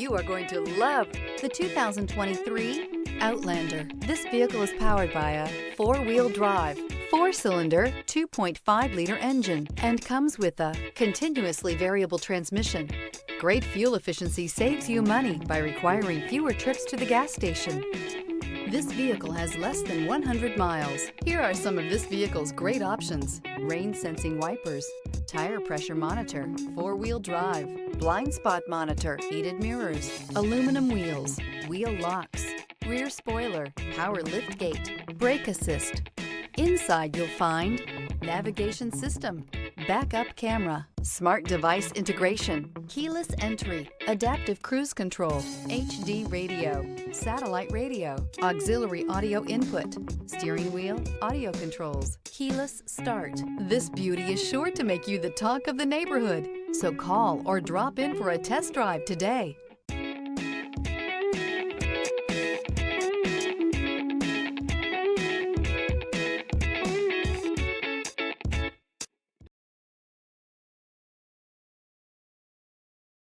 You are going to love the 2023 Outlander. This vehicle is powered by a four-wheel drive, four-cylinder, 2.5-liter engine, and comes with a continuously variable transmission. Great fuel efficiency saves you money by requiring fewer trips to the gas station. This vehicle has less than 100 miles. Here are some of this vehicle's great options: rain-sensing wipers, tire pressure monitor, four-wheel drive, blind spot monitor, heated mirrors, aluminum wheels, wheel locks, rear spoiler, power liftgate, brake assist. Inside you'll find navigation system, backup camera, smart device integration, keyless entry, adaptive cruise control, HD radio, satellite radio, auxiliary audio input, steering wheel audio controls, keyless start. This beauty is sure to make you the talk of the neighborhood. So call or drop in for a test drive today.